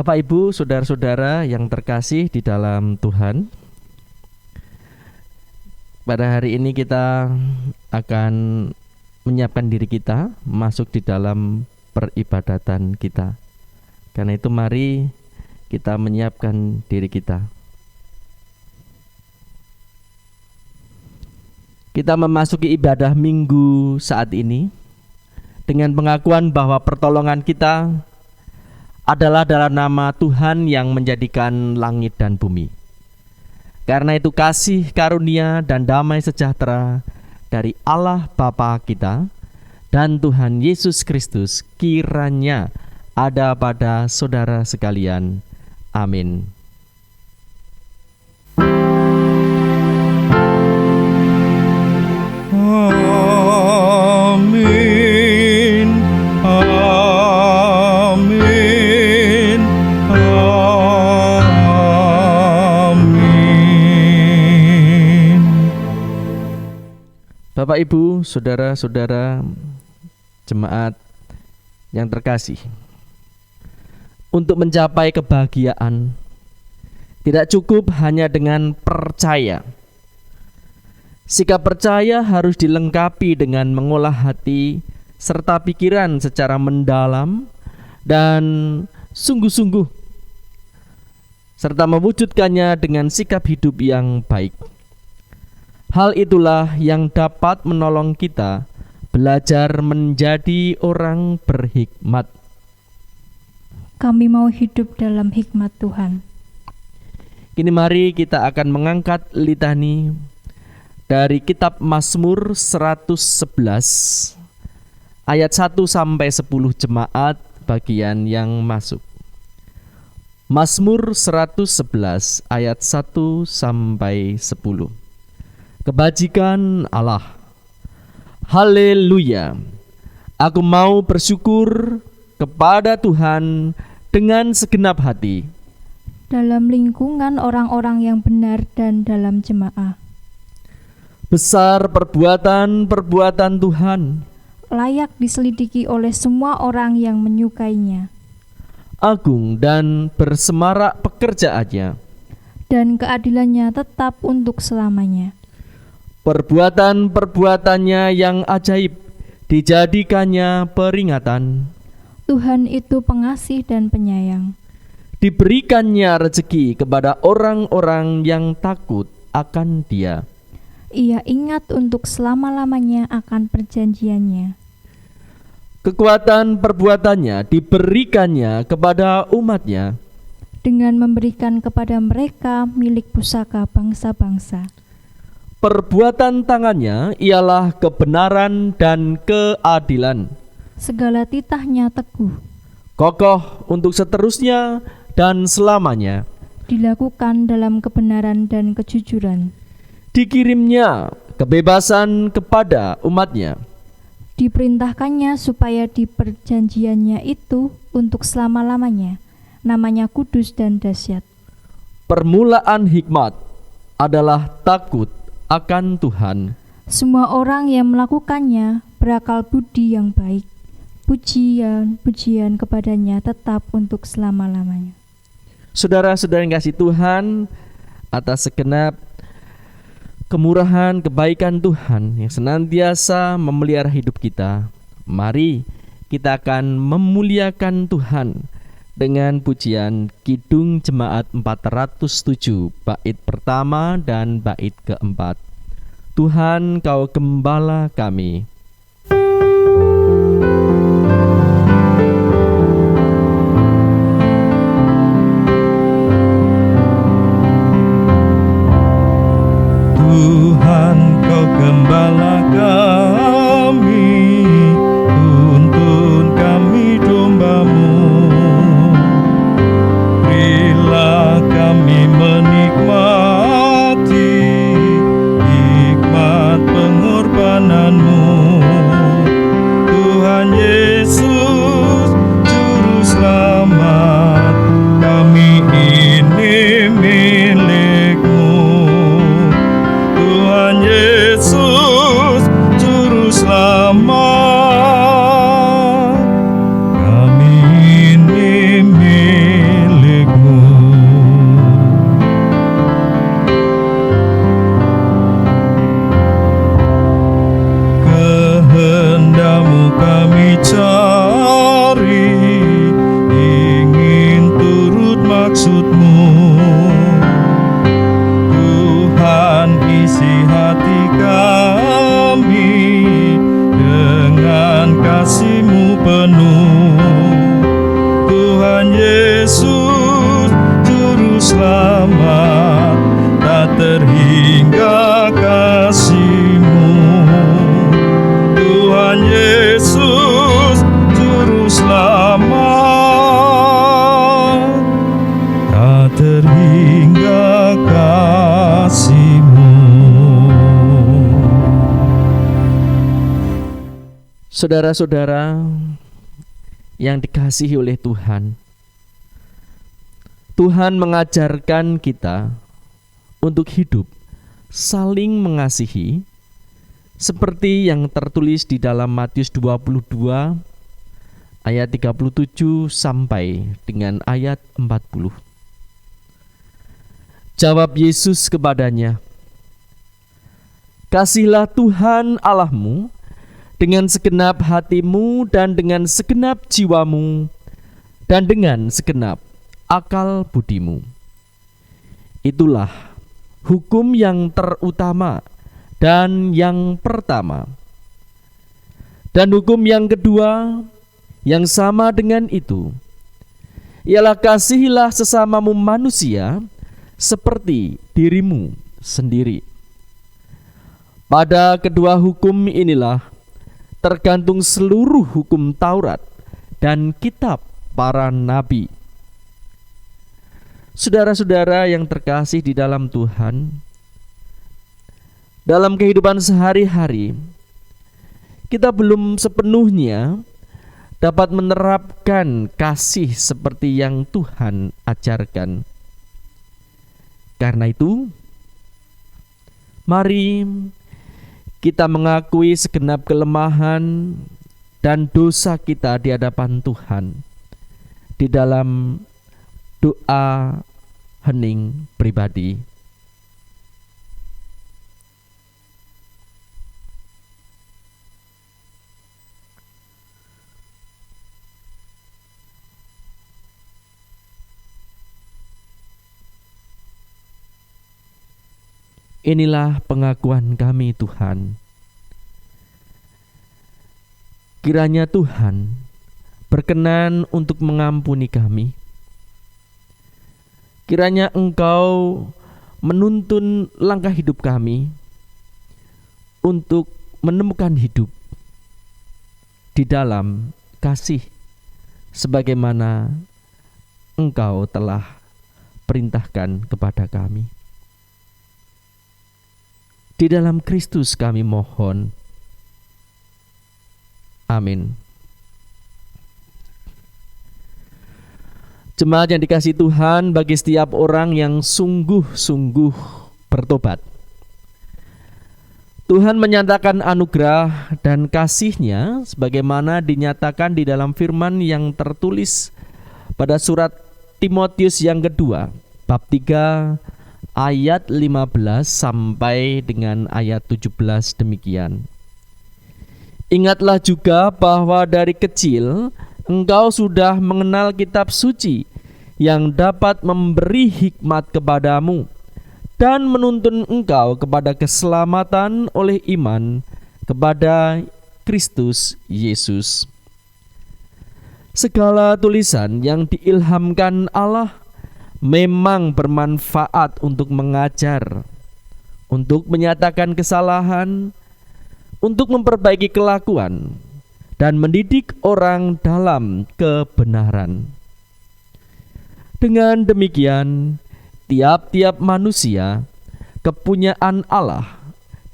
Bapak, Ibu, saudara-saudara yang terkasih di dalam Tuhan, pada hari ini kita akan menyiapkan diri kita masuk di dalam peribadatan kita. Karena itu mari kita menyiapkan diri kita. Kita memasuki ibadah minggu saat ini dengan pengakuan bahwa pertolongan kita adalah dalam nama Tuhan yang menjadikan langit dan bumi. Karena itu kasih, karunia, dan damai sejahtera dari Allah Bapa kita dan Tuhan Yesus Kristus kiranya ada pada saudara sekalian. Amin. Amin. Amin. Amin. Bapak, Ibu, saudara-saudara jemaat yang terkasih, untuk mencapai kebahagiaan tidak cukup hanya dengan percaya. Sikap percaya harus dilengkapi dengan mengolah hati serta pikiran secara mendalam dan sungguh-sungguh, serta mewujudkannya dengan sikap hidup yang baik. Hal itulah yang dapat menolong kita belajar menjadi orang berhikmat. Kami mau hidup dalam hikmat Tuhan. Kini mari kita akan mengangkat litani dari kitab Mazmur 111 ayat 1 sampai 10 jemaat bagian yang masuk. Mazmur 111 ayat 1 sampai 10. Kebajikan Allah. Haleluya. Aku mau bersyukur kepada Tuhan dengan segenap hati. Dalam lingkungan orang-orang yang benar dan dalam jemaah. Besar perbuatan-perbuatan Tuhan, Layak diselidiki oleh semua orang yang menyukainya. agung dan bersemarak pekerjaannya. Dan keadilannya tetap untuk selamanya. Perbuatan-perbuatannya yang ajaib dijadikannya peringatan. Tuhan itu pengasih dan penyayang. Diberikannya rezeki kepada orang-orang yang takut akan Dia. Ia ingat untuk selama-lamanya akan perjanjiannya. Kekuatan perbuatannya diberikannya kepada umatnya. Dengan memberikan kepada mereka milik pusaka bangsa-bangsa. Perbuatan tangannya ialah kebenaran dan keadilan. Segala titahnya teguh. Kokoh untuk seterusnya dan selamanya. Dilakukan dalam kebenaran dan kejujuran. Dikirimnya kebebasan kepada umatnya. Diperintahkannya supaya di perjanjiannya itu untuk selama-lamanya, namanya kudus dan dahsyat. Permulaan hikmat adalah takut akan Tuhan. Semua orang yang melakukannya berakal budi yang baik. Pujian kepadanya tetap untuk selama-lamanya. Saudara-saudara yang kasih Tuhan, atas segenap kemurahan, kebaikan Tuhan yang senantiasa memelihara hidup kita, mari kita akan memuliakan Tuhan dengan pujian Kidung Jemaat 407 bait pertama dan bait keempat. Tuhan, Kau gembala kami. Tuhan, Kau gembala kami, tuntun kami domba-Mu. Berilah kami menikmati hikmat pengorbanan-Mu. penuh. Tuhan Yesus Juru Selamat, tak terhingga kasih-Mu. Tuhan Yesus Juru Selamat, tak terhingga kasih-Mu. Saudara-saudara yang dikasihi oleh Tuhan, Tuhan mengajarkan kita untuk hidup saling mengasihi seperti yang tertulis di dalam Matius 22 ayat 37 sampai dengan ayat 40. Jawab Yesus kepadanya, "Kasihilah Tuhan Allahmu dengan segenap hatimu dan dengan segenap jiwamu dan dengan segenap akal budimu. Itulah hukum yang terutama dan yang pertama. Dan hukum yang kedua yang sama dengan itu ialah kasihilah sesamamu manusia seperti dirimu sendiri. Pada kedua hukum inilah tergantung seluruh hukum Taurat dan kitab para nabi." Saudara-saudara yang terkasih di dalam Tuhan, dalam kehidupan sehari-hari kita belum sepenuhnya dapat menerapkan kasih seperti yang Tuhan ajarkan. Karena itu, mari kita mengakui segenap kelemahan dan dosa kita di hadapan Tuhan di dalam doa hening pribadi. Inilah pengakuan kami, Tuhan. Kiranya Tuhan berkenan untuk mengampuni kami. Kiranya Engkau menuntun langkah hidup kami untuk menemukan hidup di dalam kasih sebagaimana Engkau telah perintahkan kepada kami. Di dalam Kristus kami mohon. Amin. Jemaat yang dikasihi Tuhan, bagi setiap orang yang sungguh-sungguh bertobat, Tuhan menyatakan anugerah dan kasih-Nya sebagaimana dinyatakan di dalam firman yang tertulis pada surat Timotius yang kedua, bab 3 ayat 15 sampai dengan ayat 17 demikian. "Ingatlah juga bahwa dari kecil engkau sudah mengenal kitab suci yang dapat memberi hikmat kepadamu dan menuntun engkau kepada keselamatan oleh iman kepada Kristus Yesus. Segala tulisan yang diilhamkan Allah memang bermanfaat untuk mengajar, untuk menyatakan kesalahan, untuk memperbaiki kelakuan, dan mendidik orang dalam kebenaran. Dengan demikian, tiap-tiap manusia kepunyaan Allah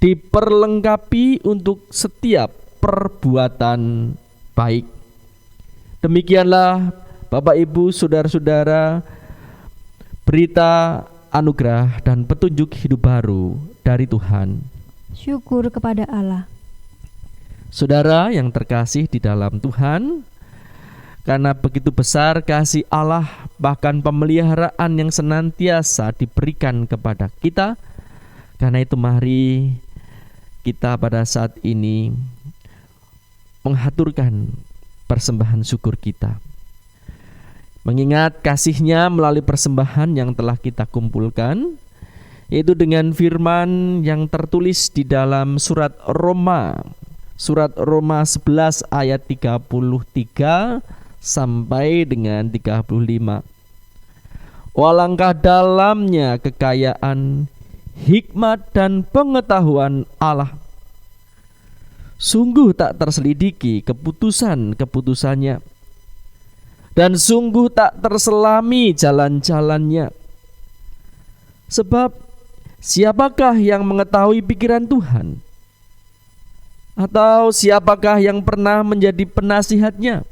diperlengkapi untuk setiap perbuatan baik." Demikianlah Bapak Ibu, saudara-saudara, berita anugerah dan petunjuk hidup baru dari Tuhan. Syukur kepada Allah. Saudara yang terkasih di dalam Tuhan, karena begitu besar kasih Allah, bahkan pemeliharaan yang senantiasa diberikan kepada kita, karena itu mari kita pada saat ini menghaturkan persembahan syukur kita, mengingat kasih-Nya melalui persembahan yang telah kita kumpulkan, yaitu dengan firman yang tertulis di dalam surat Roma Surat Roma 11 ayat 33 sampai dengan 35. Walangkah dalamnya kekayaan, hikmat dan pengetahuan Allah. Sungguh tak terselidiki keputusan-keputusannya, dan sungguh tak terselami jalan-jalannya. Sebab siapakah yang mengetahui pikiran Tuhan? Atau siapakah yang pernah menjadi penasihatnya?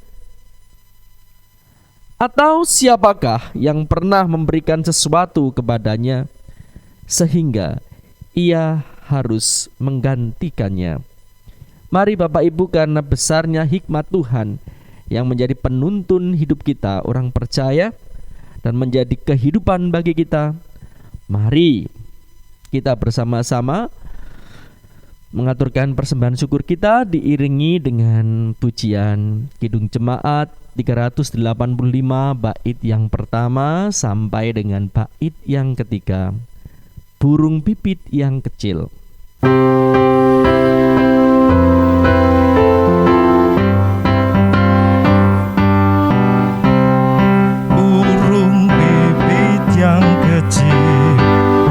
Atau siapakah yang pernah memberikan sesuatu kepadanya sehingga ia harus menggantikannya? Mari Bapak Ibu, karena besarnya hikmat Tuhan yang menjadi penuntun hidup kita orang percaya dan menjadi kehidupan bagi kita, mari kita bersama-sama mengaturkan persembahan syukur kita diiringi dengan pujian Kidung Jemaat 385 bait yang pertama sampai dengan bait yang ketiga, Burung Pipit yang Kecil. Burung pipit yang kecil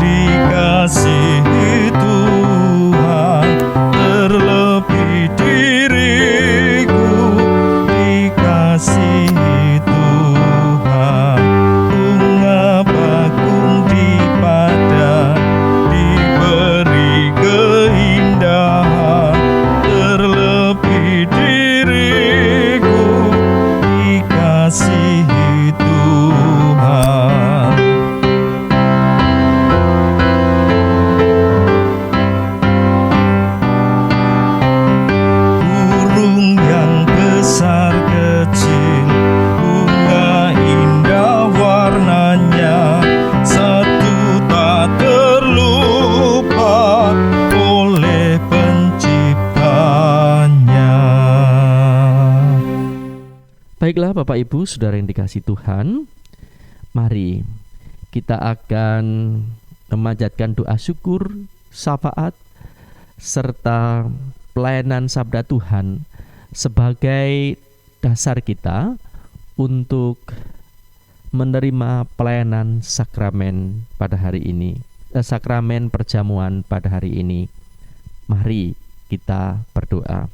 dikasihi Tuhan, terlebih diriku dikasihi Tuhan. Bunga bakung di padang diberi keindahan, terlebih diriku dikasihi Tuhan. Burung yang besar kecil, bunga indah warnanya, satu tak terlupa oleh penciptanya. Baiklah Bapak Ibu Saudara yang dikasihi Tuhan, mari kita akan memanjatkan doa syukur, syafaat, serta pelayanan sabda Tuhan sebagai dasar kita untuk menerima pelayanan sakramen pada hari ini, sakramen perjamuan pada hari ini. Mari kita berdoa.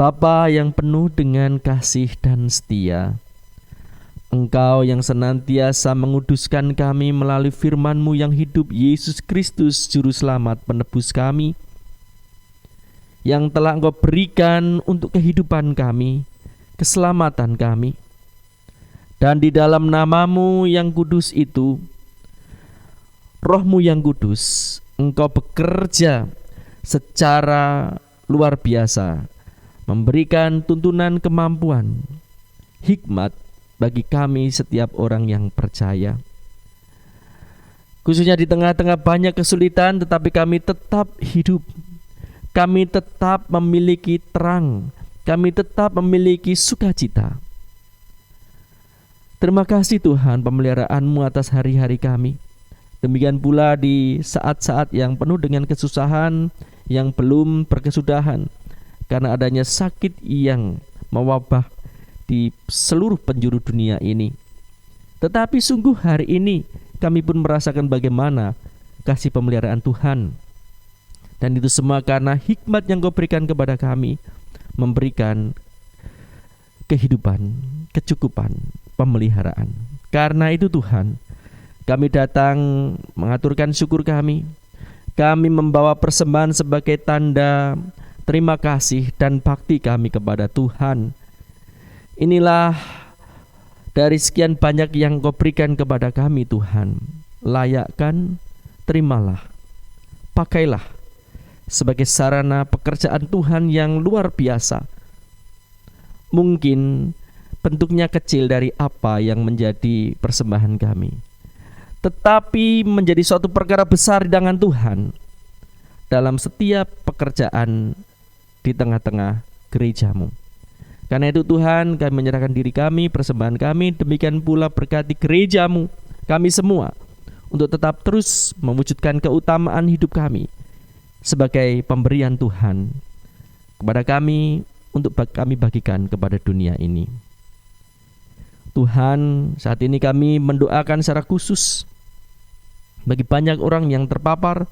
Bapa yang penuh dengan kasih dan setia, Engkau yang senantiasa menguduskan kami melalui firman-Mu yang hidup, Yesus Kristus Juru Selamat penebus kami, yang telah Engkau berikan untuk kehidupan kami, keselamatan kami. Dan di dalam nama-Mu yang kudus itu, Roh-Mu yang kudus, Engkau bekerja secara luar biasa, memberikan tuntunan kemampuan, hikmat bagi kami setiap orang yang percaya. Khususnya di tengah-tengah banyak kesulitan, tetapi kami tetap hidup. Kami tetap memiliki terang. Kami tetap memiliki sukacita. Terima kasih Tuhan pemeliharaan-Mu atas hari-hari kami. Demikian pula di saat-saat yang penuh dengan kesusahan, yang belum berkesudahan, karena adanya sakit yang mewabah di seluruh penjuru dunia ini. Tetapi sungguh hari ini kami pun merasakan bagaimana kasih pemeliharaan Tuhan. Dan itu semua karena hikmat yang Kau berikan kepada kami, memberikan kehidupan, kecukupan, pemeliharaan. Karena itu Tuhan, kami datang mengaturkan syukur kami. Kami membawa persembahan sebagai tanda terima kasih dan bakti kami kepada Tuhan. Inilah dari sekian banyak yang Kau berikan kepada kami Tuhan. Layakkan, terimalah, pakailah sebagai sarana pekerjaan Tuhan yang luar biasa. Mungkin bentuknya kecil dari apa yang menjadi persembahan kami, tetapi menjadi suatu perkara besar di tangan Tuhan dalam setiap pekerjaan di tengah-tengah gereja-Mu. Karena itu Tuhan, kami menyerahkan diri kami, persembahan kami, demikian pula berkati gereja-Mu, kami semua, untuk tetap terus mewujudkan keutamaan hidup kami sebagai pemberian Tuhan kepada kami untuk kami bagikan kepada dunia ini. Tuhan, saat ini kami mendoakan secara khusus bagi banyak orang yang terpapar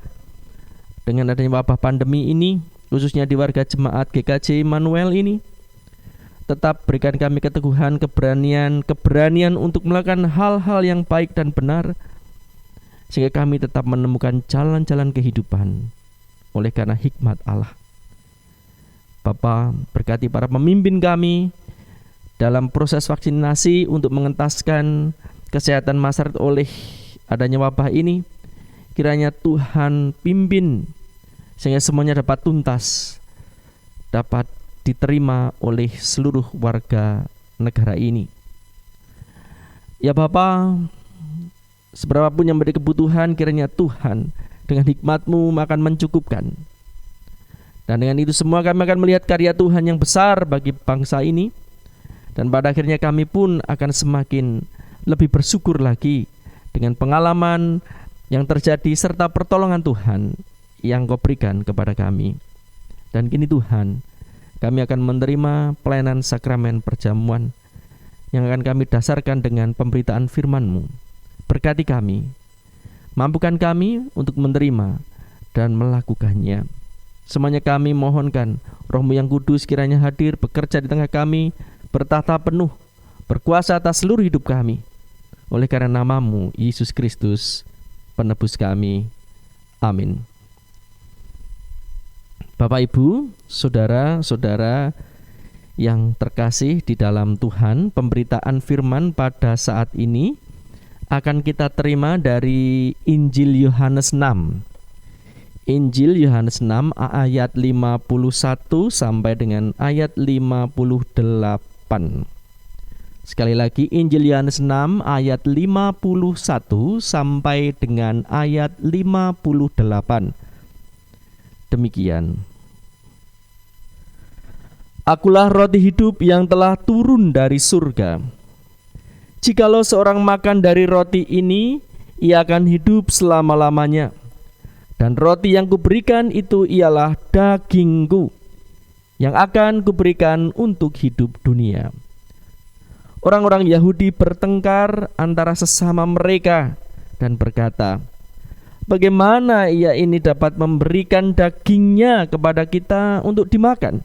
dengan adanya wabah pandemi ini, khususnya di warga jemaat GKJ Immanuel ini. Tetap berikan kami keteguhan, keberanian untuk melakukan hal-hal yang baik dan benar, sehingga kami tetap menemukan jalan-jalan kehidupan oleh karena hikmat Allah. Bapa, berkati para pemimpin kami dalam proses vaksinasi untuk mengentaskan kesehatan masyarakat oleh adanya wabah ini. Kiranya Tuhan pimpin sehingga semuanya dapat tuntas, dapat diterima oleh seluruh warga negara ini. Ya Bapa, seberapapun yang menjadi kebutuhan, kiranya Tuhan dengan hikmat-Mu akan mencukupkan. Dan dengan itu semua kami akan melihat karya Tuhan yang besar bagi bangsa ini. Dan pada akhirnya kami pun akan semakin lebih bersyukur lagi dengan pengalaman yang terjadi serta pertolongan Tuhan yang Kau berikan kepada kami. Dan kini Tuhan, kami akan menerima pelayanan sakramen perjamuan yang akan kami dasarkan dengan pemberitaan firman-Mu. Berkati kami, mampukan kami untuk menerima dan melakukannya. Semuanya kami mohonkan Roh-Mu yang kudus kiranya hadir, bekerja di tengah kami, bertahta penuh, berkuasa atas seluruh hidup kami. Oleh karena nama-Mu, Yesus Kristus, penebus kami. Amin. Bapak, Ibu, saudara-saudara yang terkasih di dalam Tuhan, pemberitaan firman pada saat ini akan kita terima dari Injil Yohanes 6. Injil Yohanes 6 ayat 51 sampai dengan ayat 58. Sekali lagi, Injil Yohanes 6 ayat 51 sampai dengan ayat 58. Demikian. Akulah roti hidup yang telah turun dari surga. Jikalau seorang makan dari roti ini, ia akan hidup selama-lamanya. Dan roti yang kuberikan itu ialah dagingku, yang akan kuberikan untuk hidup dunia. Orang-orang Yahudi bertengkar antara sesama mereka dan berkata, bagaimana ia ini dapat memberikan dagingnya kepada kita untuk dimakan?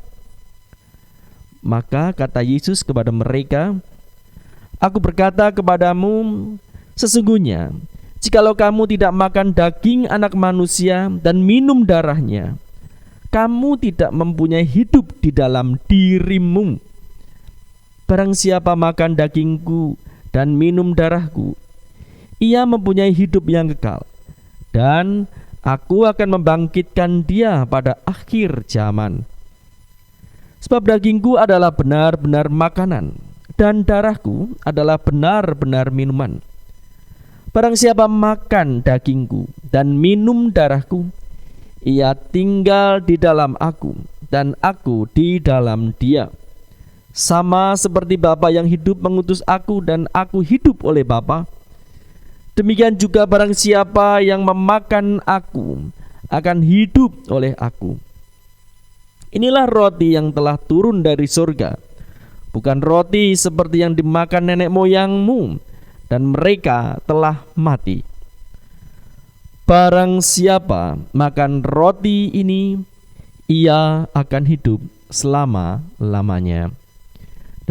Maka kata Yesus kepada mereka, aku berkata kepadamu, sesungguhnya jikalau kamu tidak makan daging anak manusia dan minum darahnya, kamu tidak mempunyai hidup di dalam dirimu. Barang siapa makan dagingku dan minum darahku, ia mempunyai hidup yang kekal, dan aku akan membangkitkan dia pada akhir zaman. Sebab dagingku adalah benar-benar makanan, dan darahku adalah benar-benar minuman. Barang siapa makan dagingku dan minum darahku, ia tinggal di dalam aku, dan aku di dalam dia. Sama seperti Bapa yang hidup mengutus aku, dan aku hidup oleh Bapa, demikian juga barang siapa yang memakan aku akan hidup oleh aku. Inilah roti yang telah turun dari surga, bukan roti seperti yang dimakan nenek moyangmu, dan mereka telah mati. Barang siapa makan roti ini, ia akan hidup selama-lamanya.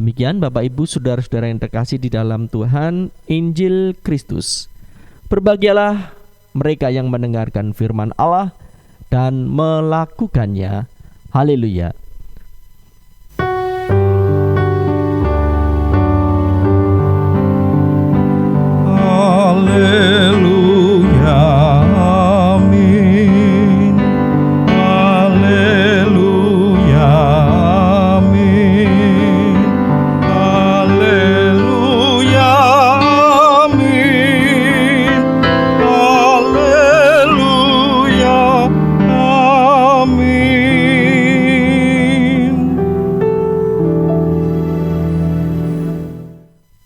Demikian Bapak Ibu saudara-saudara yang terkasih di dalam Tuhan, Injil Kristus. Berbahagialah mereka yang mendengarkan firman Allah dan melakukannya. Haleluya. Haleluya, amin. Haleluya, amin. Haleluya, amin. Haleluya, amin.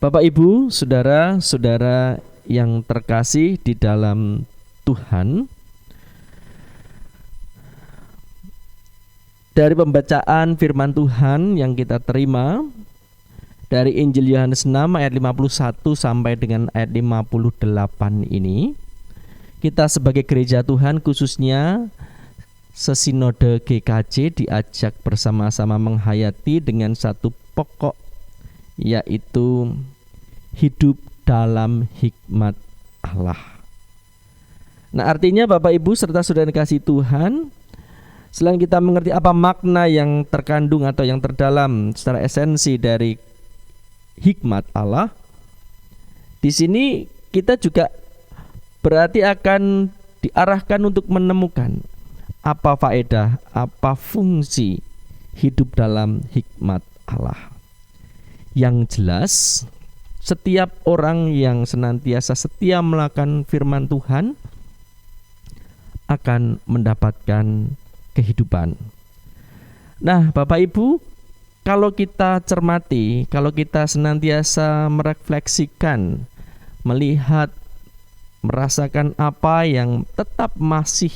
Bapak Ibu, saudara-saudara yang terkasih di dalam Tuhan, dari pembacaan firman Tuhan yang kita terima dari Injil Yohanes 6 ayat 51 sampai dengan ayat 58 ini, kita sebagai gereja Tuhan, khususnya sesinode GKJ, diajak bersama-sama menghayati dengan satu pokok, yaitu hidup dalam hikmat Allah. Nah, artinya Bapak Ibu serta saudara kasih Tuhan, selain kita mengerti apa makna yang terkandung atau yang terdalam secara esensi dari hikmat Allah, di sini kita juga berarti akan diarahkan untuk menemukan apa faedah, apa fungsi hidup dalam hikmat Allah. Yang jelas, setiap orang yang senantiasa setia melakukan firman Tuhan akan mendapatkan kehidupan. Nah, Bapak Ibu, kalau kita cermati, kalau kita senantiasa merefleksikan, melihat, merasakan apa yang tetap masih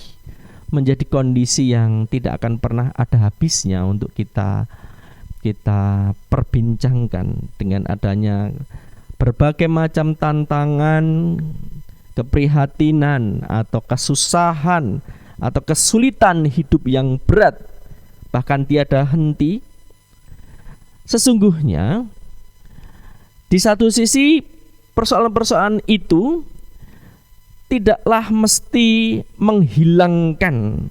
menjadi kondisi yang tidak akan pernah ada habisnya untuk kita perbincangkan dengan adanya berbagai macam tantangan, keprihatinan atau kesusahan atau kesulitan hidup yang berat, bahkan tiada henti. Sesungguhnya di satu sisi persoalan-persoalan itu tidaklah mesti menghilangkan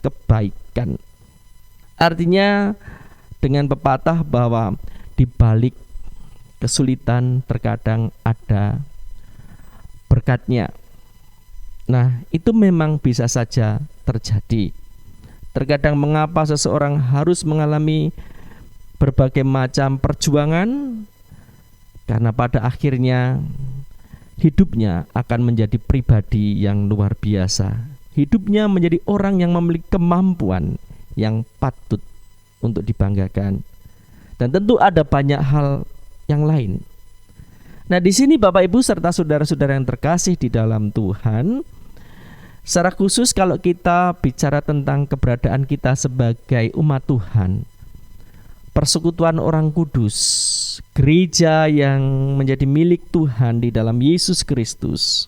kebaikan. Artinya dengan pepatah bahwa di balik kesulitan terkadang ada berkatnya. Nah, itu memang bisa saja terjadi. Terkadang mengapa seseorang harus mengalami berbagai macam perjuangan? Karena pada akhirnya hidupnya akan menjadi pribadi yang luar biasa. Hidupnya menjadi orang yang memiliki kemampuan yang patut untuk dibanggakan. Dan tentu ada banyak hal yang lain. Nah, di sini Bapak Ibu serta saudara-saudara yang terkasih di dalam Tuhan, secara khusus kalau kita bicara tentang keberadaan kita sebagai umat Tuhan, persekutuan orang kudus, gereja yang menjadi milik Tuhan di dalam Yesus Kristus.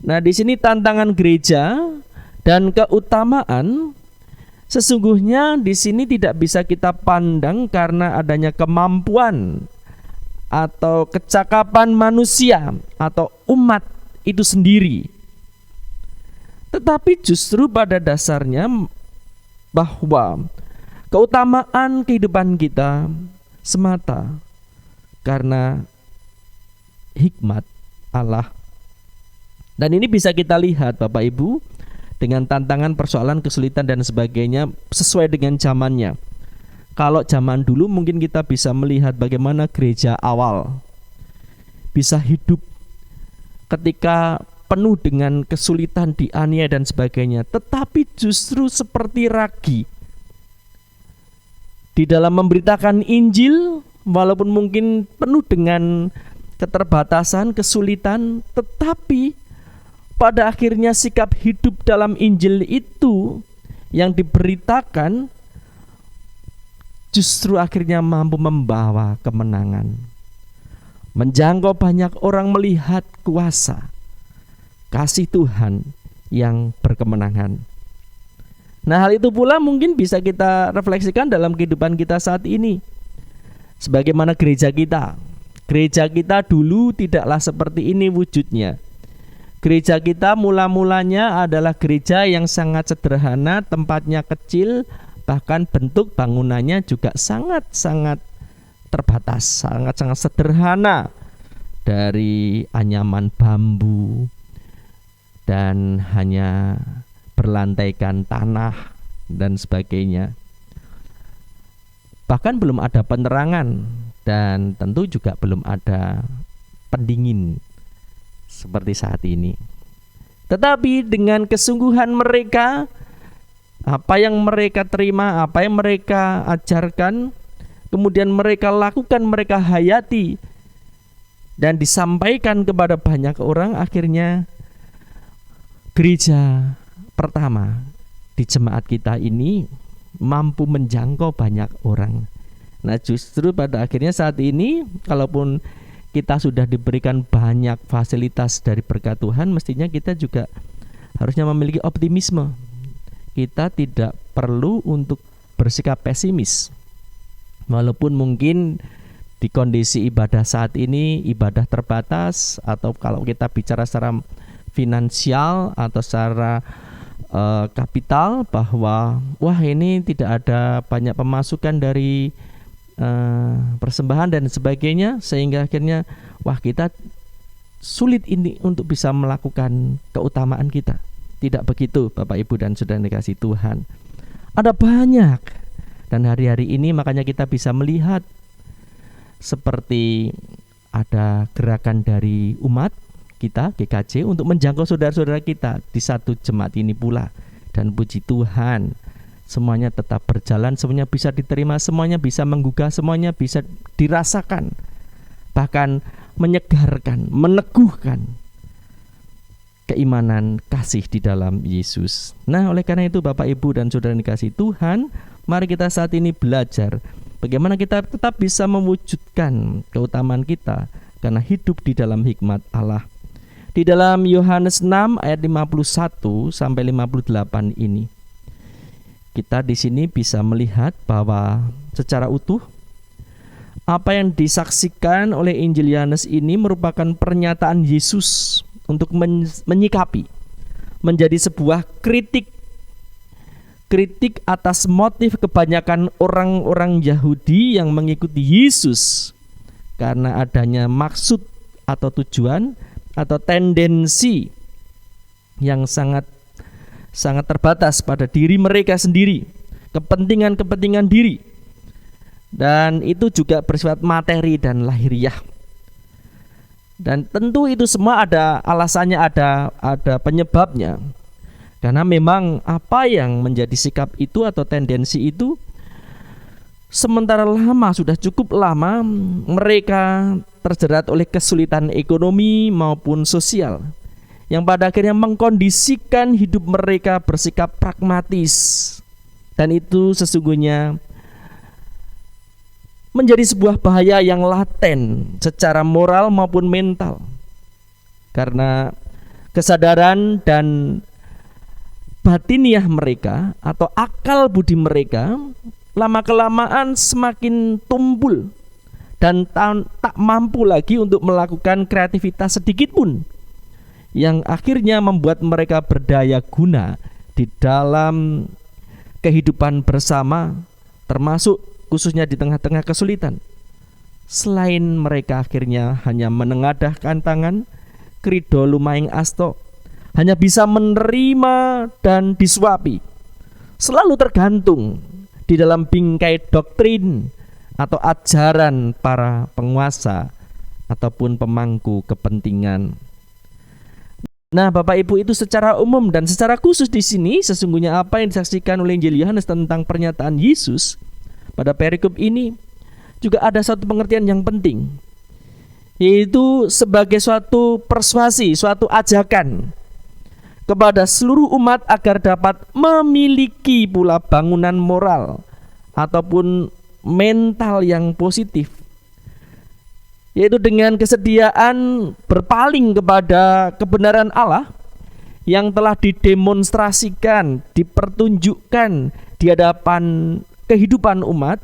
Nah, di sini tantangan gereja dan keutamaan sesungguhnya di sini tidak bisa kita pandang karena adanya kemampuan atau kecakapan manusia atau umat itu sendiri. Tetapi justru pada dasarnya bahwa keutamaan kehidupan kita semata karena hikmat Allah. Dan ini bisa kita lihat Bapak Ibu dengan tantangan, persoalan, kesulitan dan sebagainya sesuai dengan zamannya. Kalau zaman dulu mungkin kita bisa melihat bagaimana gereja awal bisa hidup ketika penuh dengan kesulitan, dianiaya dan sebagainya, tetapi justru seperti ragi di dalam memberitakan Injil, walaupun mungkin penuh dengan keterbatasan, kesulitan, tetapi pada akhirnya sikap hidup dalam Injil itu yang diberitakan justru akhirnya mampu membawa kemenangan, menjangkau banyak orang, melihat kuasa kasih Tuhan yang berkemenangan. Nah, hal itu pula mungkin bisa kita refleksikan dalam kehidupan kita saat ini. Sebagaimana gereja kita. Gereja kita dulu tidaklah seperti ini wujudnya. Gereja kita mula-mulanya adalah gereja yang sangat sederhana, tempatnya kecil, bahkan bentuk bangunannya juga sangat-sangat terbatas, sangat-sangat sederhana, dari anyaman bambu dan hanya berlantaikan tanah dan sebagainya. Bahkan belum ada penerangan dan tentu juga belum ada pendingin seperti saat ini. Tetapi dengan kesungguhan mereka, apa yang mereka terima, apa yang mereka ajarkan, kemudian mereka lakukan, mereka hayati dan disampaikan kepada banyak orang, akhirnya gereja pertama di jemaat kita ini mampu menjangkau banyak orang. Nah, justru pada akhirnya saat ini kalaupun kita sudah diberikan banyak fasilitas dari berkat Tuhan, mestinya kita juga harusnya memiliki optimisme. Kita tidak perlu untuk bersikap pesimis. Walaupun mungkin di kondisi ibadah saat ini, ibadah terbatas, atau kalau kita bicara secara finansial atau secara kapital, bahwa wah ini tidak ada banyak pemasukan dari persembahan dan sebagainya, sehingga akhirnya wah kita sulit ini untuk bisa melakukan keutamaan kita. Tidak begitu Bapak Ibu dan Saudara dikasih Tuhan. Ada banyak, dan hari-hari ini makanya kita bisa melihat seperti ada gerakan dari umat kita GKJ untuk menjangkau saudara-saudara kita di satu jemaat ini pula. Dan puji Tuhan, semuanya tetap berjalan, semuanya bisa diterima, semuanya bisa menggugah, semuanya bisa dirasakan, bahkan menyegarkan, meneguhkan keimanan kasih di dalam Yesus. Nah, oleh karena itu Bapak Ibu dan Saudara yang dikasihi Tuhan, mari kita saat ini belajar bagaimana kita tetap bisa mewujudkan keutamaan kita karena hidup di dalam hikmat Allah. Di dalam Yohanes 6 ayat 51 sampai 58 ini, kita di sini bisa melihat bahwa secara utuh apa yang disaksikan oleh Injil Yohanes ini merupakan pernyataan Yesus untuk menyikapi, menjadi sebuah kritik atas motif kebanyakan orang-orang Yahudi yang mengikuti Yesus karena adanya maksud atau tujuan atau tendensi yang sangat terbatas pada diri mereka sendiri, kepentingan diri, dan itu juga bersifat materi dan lahiriah. Dan tentu itu semua ada alasannya, ada penyebabnya. Karena memang apa yang menjadi sikap itu atau tendensi itu sementara lama, sudah cukup lama mereka terjerat oleh kesulitan ekonomi maupun sosial, yang pada akhirnya mengkondisikan hidup mereka bersikap pragmatis. Dan itu sesungguhnya menjadi sebuah bahaya yang laten secara moral maupun mental, karena kesadaran dan batiniah mereka atau akal budi mereka lama-kelamaan semakin tumpul dan tak mampu lagi untuk melakukan kreativitas sedikit pun, yang akhirnya membuat mereka berdaya guna di dalam kehidupan bersama, termasuk khususnya di tengah-tengah kesulitan. Selain mereka akhirnya hanya menengadahkan tangan, krido lumaing asto, hanya bisa menerima dan disuapi, selalu tergantung di dalam bingkai doktrin atau ajaran para penguasa ataupun pemangku kepentingan. Nah, Bapak Ibu, itu secara umum, dan secara khusus di sini sesungguhnya apa yang disaksikan oleh Injil Yohanes tentang pernyataan Yesus pada perikop ini juga ada satu pengertian yang penting, yaitu sebagai suatu persuasi, suatu ajakan kepada seluruh umat agar dapat memiliki pula bangunan moral ataupun mental yang positif, yaitu dengan kesediaan berpaling kepada kebenaran Allah yang telah didemonstrasikan, dipertunjukkan di hadapan kehidupan umat,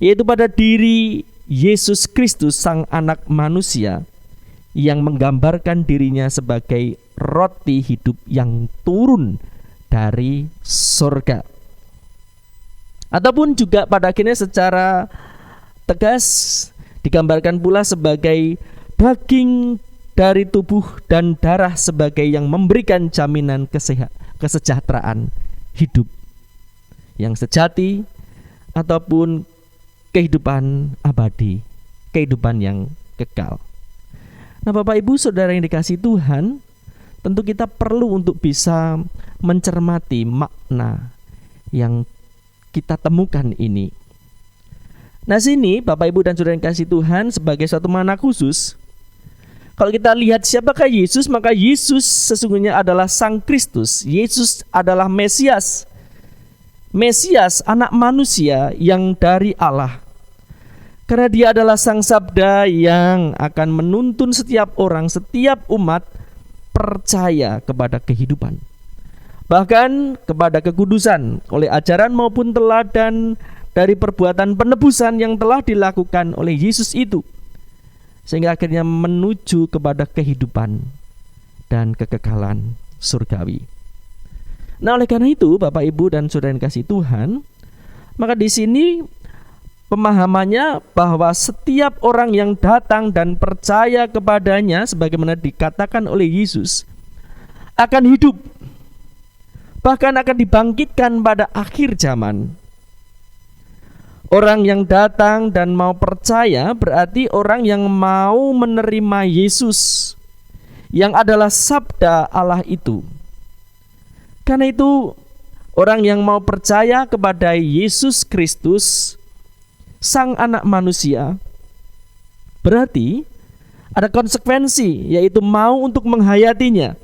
yaitu pada diri Yesus Kristus, Sang Anak Manusia, yang menggambarkan dirinya sebagai roti hidup yang turun dari surga. Ataupun juga pada akhirnya secara tegas digambarkan pula sebagai daging dari tubuh dan darah sebagai yang memberikan jaminan kesejahteraan hidup yang sejati ataupun kehidupan abadi, kehidupan yang kekal. Nah, Bapak Ibu Saudara yang dikasihi Tuhan, tentu kita perlu untuk bisa mencermati makna yang kita temukan ini. Nah, sini Bapak Ibu dan Saudara yang dikasihi Tuhan, sebagai suatu makna khusus, Kalau kita lihat siapakah Yesus, maka Yesus sesungguhnya adalah Sang Kristus. Yesus adalah Mesias. Mesias, anak manusia yang dari Allah. Karena dia adalah Sang Sabda yang akan menuntun setiap orang, setiap umat percaya kepada kehidupan, bahkan kepada kekudusan oleh ajaran maupun teladan dari perbuatan penebusan yang telah dilakukan oleh Yesus itu, sehingga akhirnya menuju kepada kehidupan dan kekekalan surgawi. Nah, oleh karena itu, Bapak, Ibu, dan saudara yang kasih Tuhan, maka di sini pemahamannya bahwa setiap orang yang datang dan percaya kepadanya, sebagaimana dikatakan oleh Yesus, akan hidup, bahkan akan dibangkitkan pada akhir zaman. Orang yang datang dan mau percaya berarti orang yang mau menerima Yesus, yang adalah sabda Allah itu. Karena itu, orang yang mau percaya kepada Yesus Kristus, Sang Anak Manusia, berarti ada konsekuensi, yaitu mau untuk menghayatinya,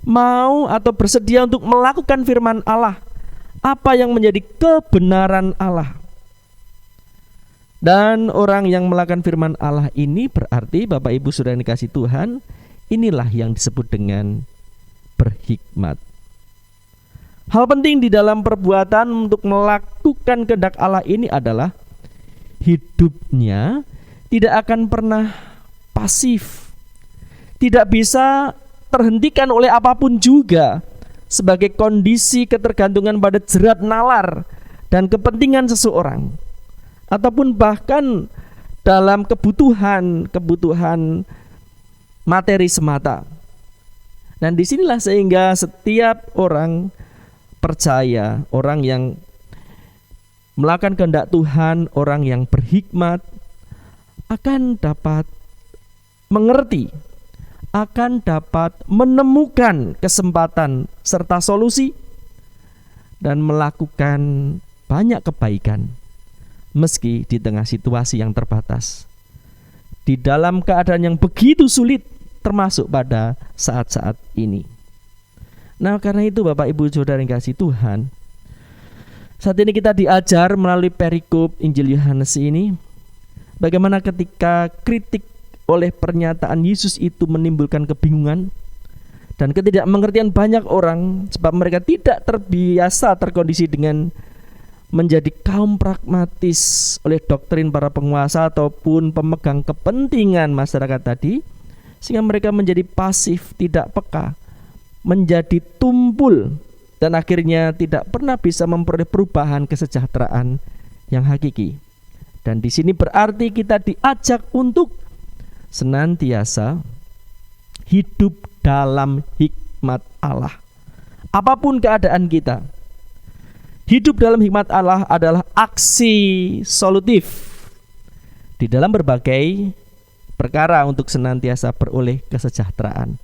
mau atau bersedia untuk melakukan firman Allah, apa yang menjadi kebenaran Allah. Dan orang yang melakukan firman Allah ini berarti, Bapak, Ibu, saudara yang dikasih Tuhan, inilah yang disebut dengan berhikmat. Hal penting di dalam perbuatan untuk melakukan kehendak Allah ini adalah hidupnya tidak akan pernah pasif, tidak bisa terhentikan oleh apapun juga, sebagai kondisi ketergantungan pada jerat nalar dan kepentingan seseorang, ataupun bahkan dalam kebutuhan materi semata. Dan disinilah sehingga setiap orang percaya, orang yang melakukan kehendak Tuhan, orang yang berhikmat, akan dapat mengerti, akan dapat menemukan kesempatan serta solusi, dan melakukan banyak kebaikan meski di tengah situasi yang terbatas, di dalam keadaan yang begitu sulit, termasuk pada saat-saat ini. Nah, karena itu, Bapak, Ibu, saudara yang kasih Tuhan, saat ini kita diajar melalui perikop Injil Yohanes ini, bagaimana ketika kritik oleh pernyataan Yesus itu menimbulkan kebingungan dan ketidakmengertian banyak orang, sebab mereka tidak terbiasa terkondisi dengan menjadi kaum pragmatis oleh doktrin para penguasa ataupun pemegang kepentingan masyarakat tadi, sehingga mereka menjadi pasif, tidak peka, menjadi tumpul, dan akhirnya tidak pernah bisa memperoleh perubahan kesejahteraan yang hakiki. Dan di sini berarti kita diajak untuk senantiasa hidup dalam hikmat Allah. Apapun keadaan kita, hidup dalam hikmat Allah adalah aksi solutif di dalam berbagai perkara untuk senantiasa beroleh kesejahteraan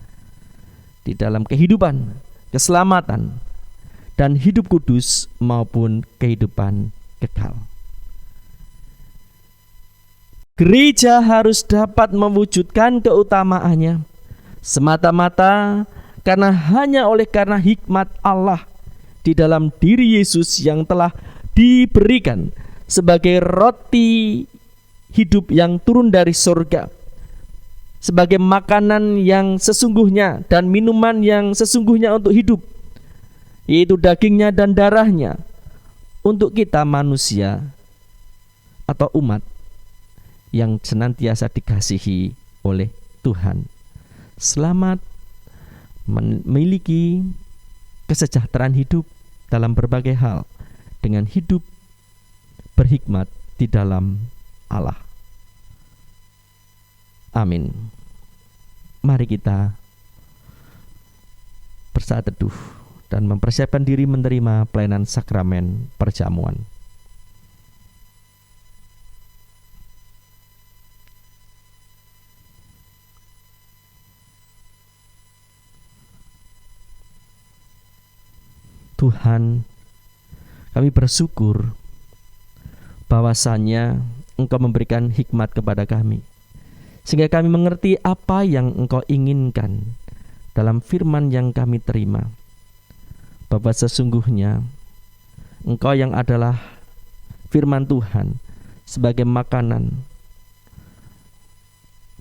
di dalam kehidupan, keselamatan, dan hidup kudus maupun kehidupan kekal. Gereja harus dapat mewujudkan keutamaannya semata-mata karena hikmat Allah di dalam diri Yesus yang telah diberikan sebagai roti hidup yang turun dari surga, sebagai makanan yang sesungguhnya dan minuman yang sesungguhnya untuk hidup, yaitu dagingnya dan darahnya untuk kita manusia atau umat yang senantiasa dikasihi oleh Tuhan. Selamat memiliki kesejahteraan hidup dalam berbagai hal dengan hidup berhikmat di dalam Allah. Amin. Mari kita bersaat teduh dan mempersiapkan diri menerima pelayanan sakramen perjamuan. Tuhan, kami bersyukur bahwasannya Engkau memberikan hikmat kepada kami, sehingga kami mengerti apa yang Engkau inginkan dalam firman yang kami terima, bahwa sesungguhnya Engkau yang adalah firman Tuhan sebagai makanan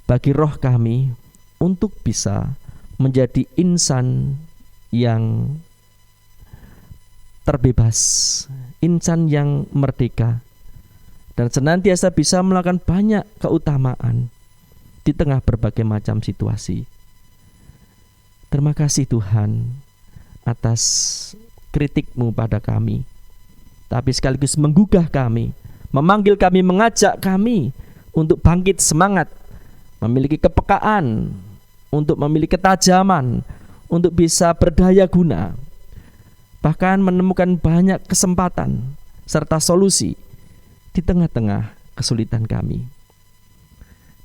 bagi roh kami untuk bisa menjadi insan yang terbebas, insan yang merdeka, dan senantiasa bisa melakukan banyak keutamaan di tengah berbagai macam situasi. Terima kasih Tuhan atas kritik-Mu pada kami, tapi sekaligus menggugah kami, memanggil kami, mengajak kami untuk bangkit semangat, memiliki kepekaan, untuk memiliki ketajaman, untuk bisa berdaya guna, bahkan menemukan banyak kesempatan serta solusi di tengah-tengah kesulitan kami.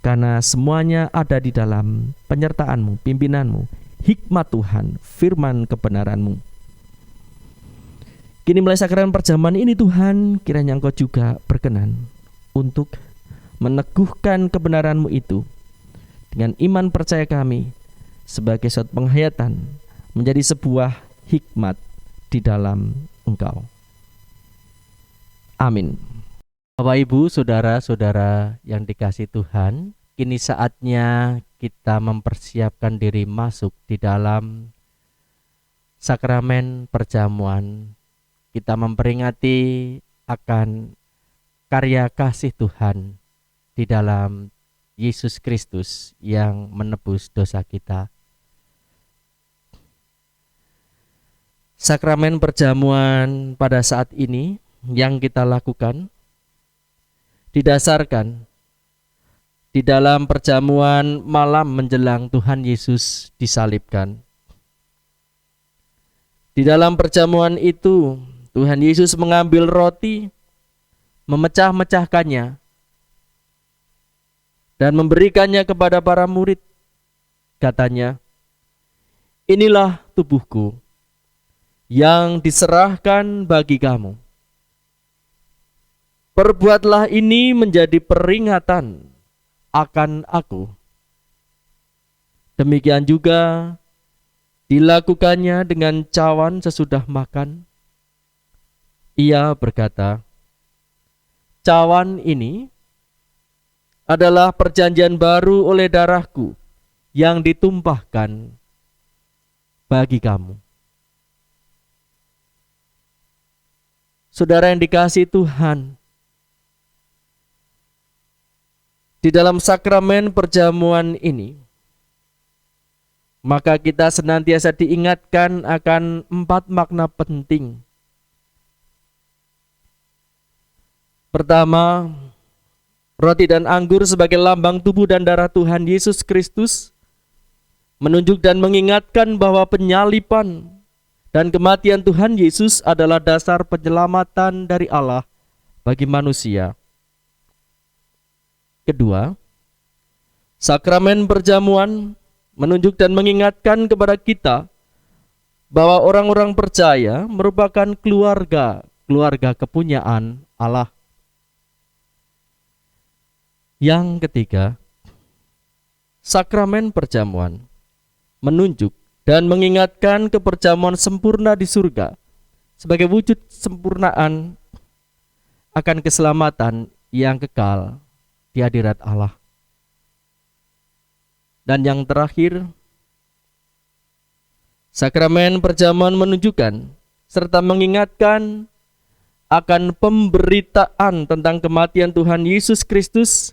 Karena semuanya ada di dalam penyertaan-Mu, pimpinan-Mu, hikmat Tuhan, firman kebenaran-Mu. Kini mulai sakramen perjamuan ini Tuhan, kiranya Engkau juga berkenan untuk meneguhkan kebenaran-Mu itu dengan iman percaya kami sebagai suatu penghayatan menjadi sebuah hikmat di dalam Engkau. Amin. Bapak Ibu, saudara-saudara yang dikasihi Tuhan, kini saatnya kita mempersiapkan diri masuk di dalam sakramen perjamuan. Kita memperingati akan karya kasih Tuhan di dalam Yesus Kristus yang menebus dosa kita. Sakramen perjamuan pada saat ini yang kita lakukan didasarkan di dalam perjamuan malam menjelang Tuhan Yesus disalibkan. Di dalam perjamuan itu Tuhan Yesus mengambil roti, memecah-mecahkannya, dan memberikannya kepada para murid. Katanya, "Inilah tubuhku yang diserahkan bagi kamu. Perbuatlah ini menjadi peringatan akan aku." Demikian juga dilakukannya dengan cawan sesudah makan. Ia berkata, "Cawan ini adalah perjanjian baru oleh darahku yang ditumpahkan bagi kamu." Saudara yang dikasihi Tuhan, di dalam sakramen perjamuan ini, maka kita senantiasa diingatkan akan 4 makna penting. Pertama, roti dan anggur sebagai lambang tubuh dan darah Tuhan Yesus Kristus menunjuk dan mengingatkan bahwa penyaliban dan kematian Tuhan Yesus adalah dasar penyelamatan dari Allah bagi manusia. Kedua, sakramen perjamuan menunjuk dan mengingatkan kepada kita bahwa orang-orang percaya merupakan keluarga kepunyaan Allah. Yang ketiga, sakramen perjamuan menunjuk dan mengingatkan keperjamuan sempurna di surga sebagai wujud sempurnaan akan keselamatan yang kekal di hadirat Allah. Dan yang terakhir, sakramen perjamuan menunjukkan serta mengingatkan akan pemberitaan tentang kematian Tuhan Yesus Kristus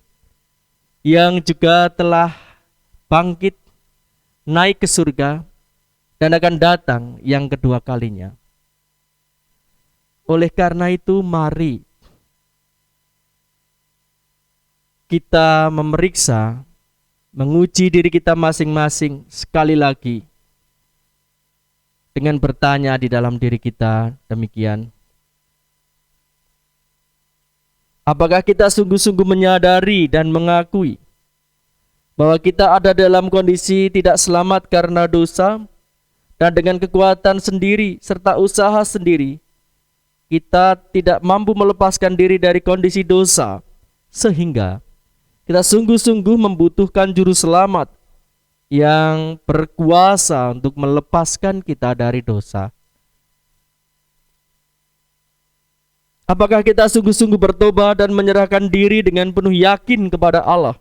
yang juga telah bangkit, naik ke surga, dan akan datang yang kedua kalinya. Oleh karena itu, mari kita memeriksa, menguji diri kita masing-masing sekali lagi dengan bertanya di dalam diri kita demikian: apakah kita sungguh-sungguh menyadari dan mengakui bahwa kita ada dalam kondisi tidak selamat karena dosa, dan dengan kekuatan sendiri serta usaha sendiri kita tidak mampu melepaskan diri dari kondisi dosa, sehingga Kita sungguh-sungguh membutuhkan juru selamat yang berkuasa untuk melepaskan kita dari dosa. Apakah kita sungguh-sungguh bertobat dan menyerahkan diri dengan penuh yakin kepada Allah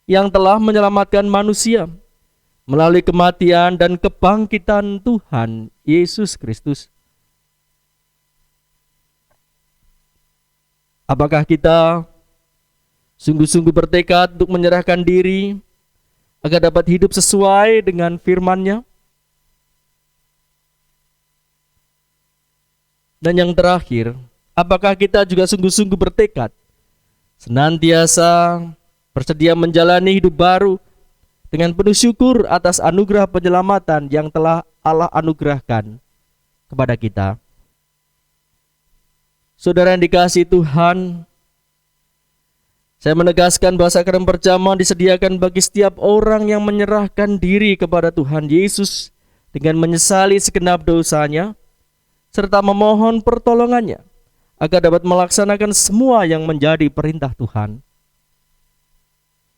yang telah menyelamatkan manusia melalui kematian dan kebangkitan Tuhan Yesus Kristus? Apakah kita sungguh-sungguh bertekad untuk menyerahkan diri agar dapat hidup sesuai dengan firman-Nya? Dan yang terakhir, apakah kita juga sungguh-sungguh bertekad senantiasa bersedia menjalani hidup baru dengan penuh syukur atas anugerah penyelamatan yang telah Allah anugerahkan kepada kita? Saudara yang dikasihi Tuhan, saya menegaskan bahwa sakramen perjamuan disediakan bagi setiap orang yang menyerahkan diri kepada Tuhan Yesus dengan menyesali segenap dosanya, serta memohon pertolongannya agar dapat melaksanakan semua yang menjadi perintah Tuhan.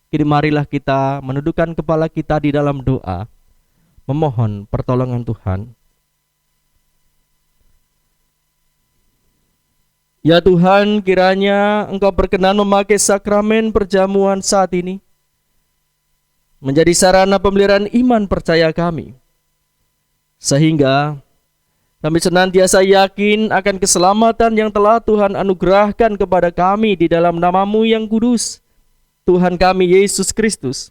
Kini marilah kita menundukkan kepala kita di dalam doa, memohon pertolongan Tuhan. Ya Tuhan, kiranya Engkau berkenan memakai sakramen perjamuan saat ini menjadi sarana pemeliharaan iman percaya kami, sehingga kami senantiasa yakin akan keselamatan yang telah Tuhan anugerahkan kepada kami di dalam nama-Mu yang kudus, Tuhan kami Yesus Kristus.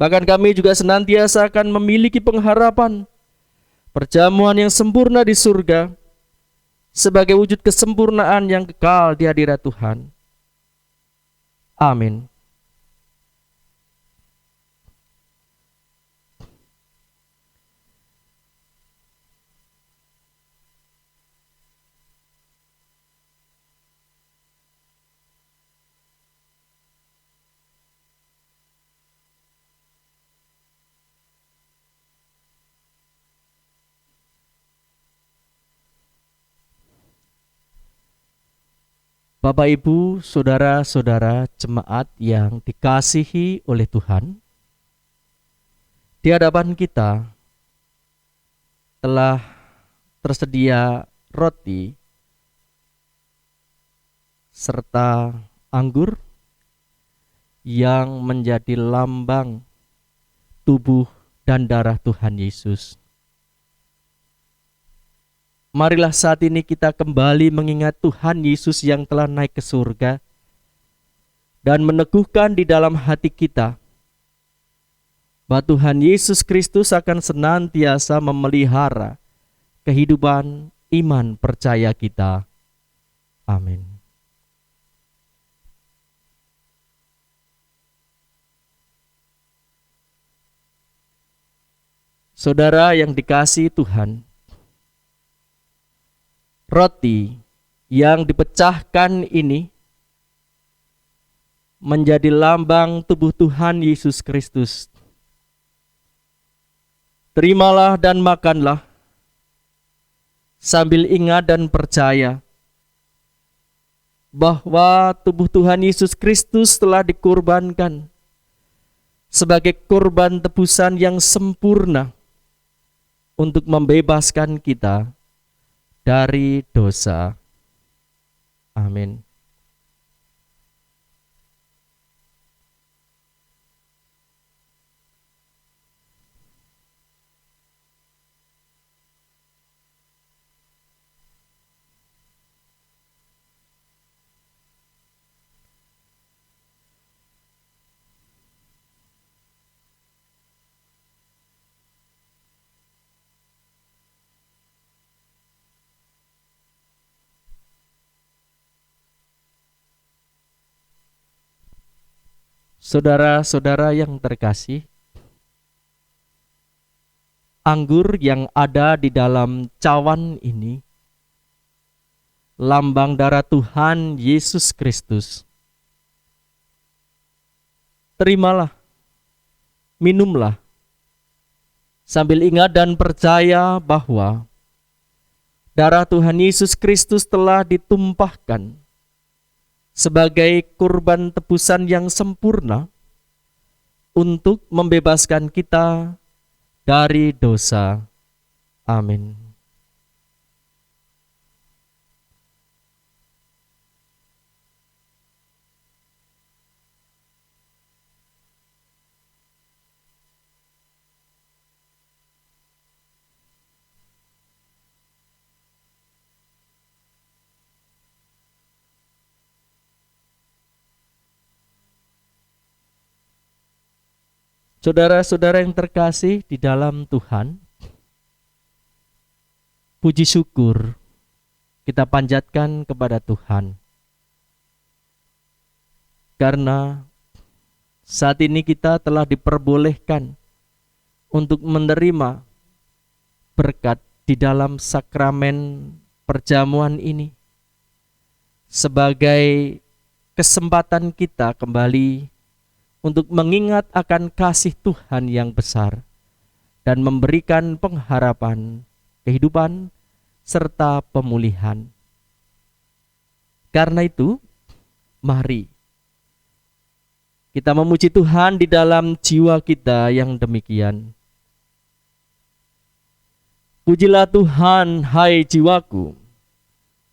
Bahkan kami juga senantiasa akan memiliki pengharapan perjamuan yang sempurna di surga sebagai wujud kesempurnaan yang kekal di hadirat Tuhan. Amin. Bapak, Ibu, saudara-saudara jemaat yang dikasihi oleh Tuhan, di hadapan kita telah tersedia roti serta anggur yang menjadi lambang tubuh dan darah Tuhan Yesus. Marilah saat ini kita kembali mengingat Tuhan Yesus yang telah naik ke surga dan meneguhkan di dalam hati kita bahwa Tuhan Yesus Kristus akan senantiasa memelihara kehidupan iman percaya kita. Amin. Saudara yang dikasihi Tuhan, roti yang dipecahkan ini menjadi lambang tubuh Tuhan Yesus Kristus. Terimalah dan makanlah sambil ingat dan percaya bahwa tubuh Tuhan Yesus Kristus telah dikorbankan sebagai korban tebusan yang sempurna untuk membebaskan kita dari dosa. Amin. Saudara-saudara yang terkasih, anggur yang ada di dalam cawan ini lambang darah Tuhan Yesus Kristus. Terimalah, minumlah, sambil ingat dan percaya bahwa darah Tuhan Yesus Kristus telah ditumpahkan sebagai kurban tebusan yang sempurna untuk membebaskan kita dari dosa. Amin. Saudara-saudara yang terkasih di dalam Tuhan, puji syukur kita panjatkan kepada Tuhan. Karena saat ini kita telah diperbolehkan untuk menerima berkat di dalam sakramen perjamuan ini sebagai kesempatan kita kembali untuk mengingat akan kasih Tuhan yang besar dan memberikan pengharapan, kehidupan, serta pemulihan. Karena itu, mari kita memuji Tuhan di dalam jiwa kita yang demikian. Pujilah Tuhan, hai jiwaku.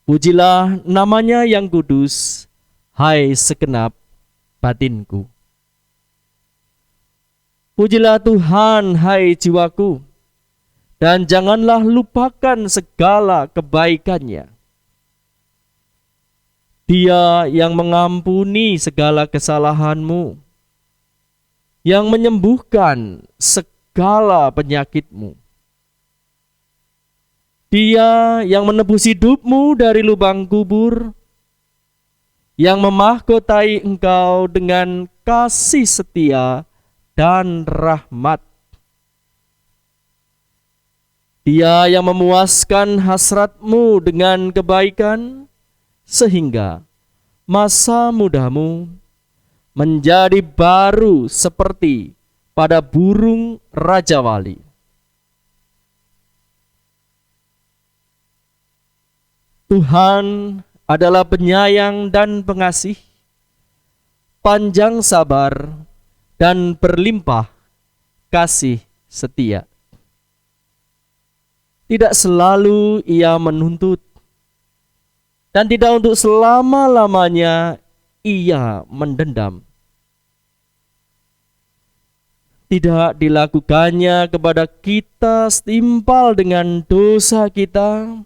Pujilah namanya yang kudus, hai segenap batinku. Pujilah Tuhan, hai jiwaku, dan janganlah lupakan segala kebaikannya. Dia yang mengampuni segala kesalahanmu, yang menyembuhkan segala penyakitmu. Dia yang menebus hidupmu dari lubang kubur, yang memahkotai engkau dengan kasih setia dan rahmat. Dia yang memuaskan hasratmu dengan kebaikan, sehingga masa mudamu menjadi baru seperti pada burung Raja Wali. Tuhan adalah penyayang dan pengasih, panjang sabar, dan berlimpah kasih setia. Tidak selalu Ia menuntut, dan tidak untuk selama-lamanya Ia mendendam. Tidak dilakukannya kepada kita setimpal dengan dosa kita,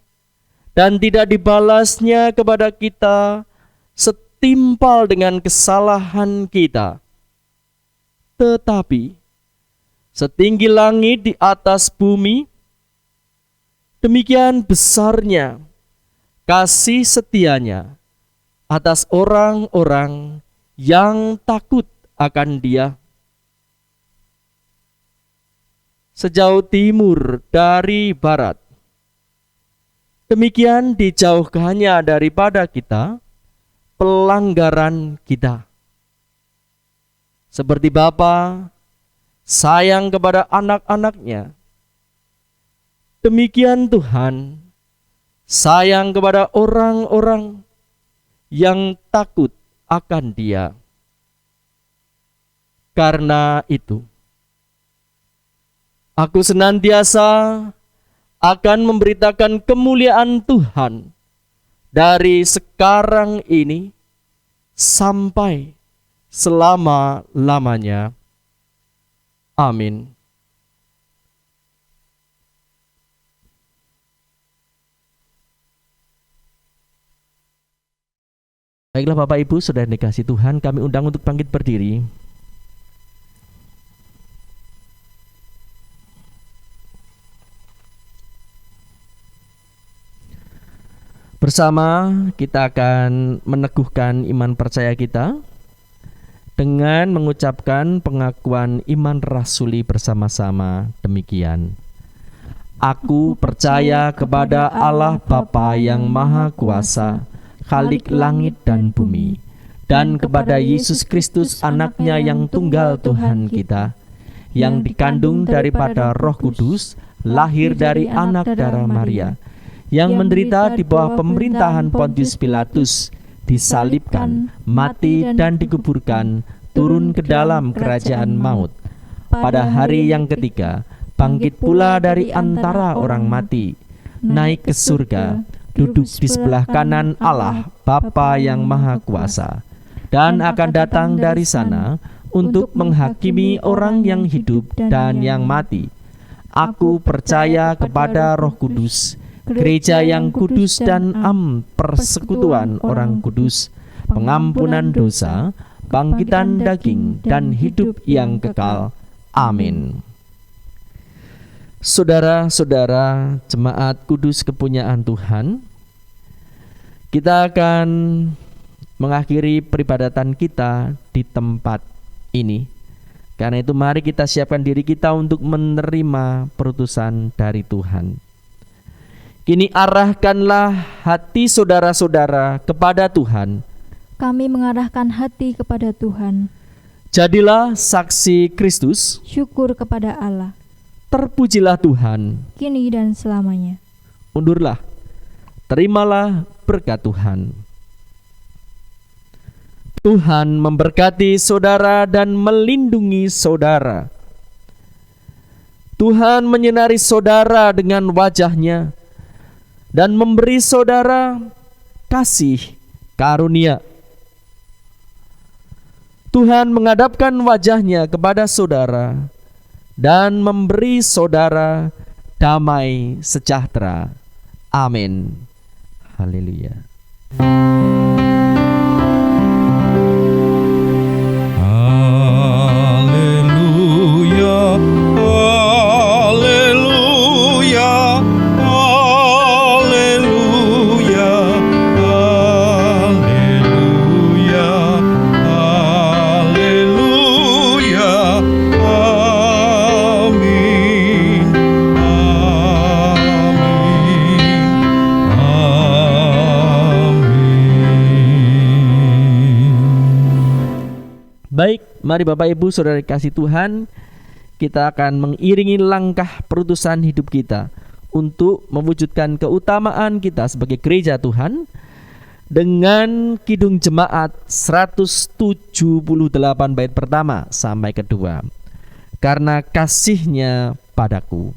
dan tidak dibalasnya kepada kita setimpal dengan kesalahan kita. Tetapi setinggi langit di atas bumi, demikian besarnya kasih setianya atas orang-orang yang takut akan Dia. Sejauh timur dari barat, demikian dijauhkannya daripada kita pelanggaran kita. Seperti Bapa sayang kepada anak-anaknya, demikian Tuhan sayang kepada orang-orang yang takut akan Dia. Karena itu, aku senantiasa akan memberitakan kemuliaan Tuhan dari sekarang ini sampai selama-lamanya. Amin. Baiklah Bapak Ibu, saudara dikasih Tuhan, kami undang untuk bangkit berdiri. Bersama kita akan meneguhkan iman percaya kita dengan mengucapkan pengakuan iman rasuli bersama-sama demikian. Aku percaya kepada Allah Bapa yang Maha Kuasa, Khalik langit dan bumi, dan kepada Yesus Kristus anaknya yang tunggal Tuhan kita, yang dikandung daripada Roh Kudus, lahir dari anak darah Maria, yang menderita di bawah pemerintahan Pontius Pilatus, disalibkan, mati dan dikuburkan, turun ke dalam kerajaan maut. Pada hari yang ketiga, bangkit pula dari antara orang mati, naik ke surga, duduk di sebelah kanan Allah Bapa yang Maha Kuasa, dan akan datang dari sana untuk menghakimi orang yang hidup dan yang mati. Aku percaya kepada Roh Kudus, gereja yang kudus dan persekutuan orang kudus, pengampunan dosa, bangkitan daging, dan hidup yang kekal. Amin. Saudara-saudara jemaat kudus kepunyaan Tuhan, kita akan mengakhiri peribadatan kita di tempat ini. Karena itu mari kita siapkan diri kita untuk menerima perutusan dari Tuhan. Kini arahkanlah hati saudara-saudara kepada Tuhan. Kami mengarahkan hati kepada Tuhan. Jadilah saksi Kristus. Syukur kepada Allah. Terpujilah Tuhan. Kini dan selamanya. Undurlah. Terimalah berkat Tuhan. Tuhan memberkati saudara dan melindungi saudara. Tuhan menyinari saudara dengan wajah-Nya dan memberi saudara kasih karunia. Tuhan menghadapkan wajah-Nya kepada saudara dan memberi saudara damai sejahtera. Amin. Haleluya. Baik, mari Bapak Ibu Saudara kasih Tuhan, kita akan mengiringi langkah perutusan hidup kita untuk mewujudkan keutamaan kita sebagai gereja Tuhan dengan Kidung Jemaat 178 bait pertama sampai kedua. Karena kasih-Nya padaku.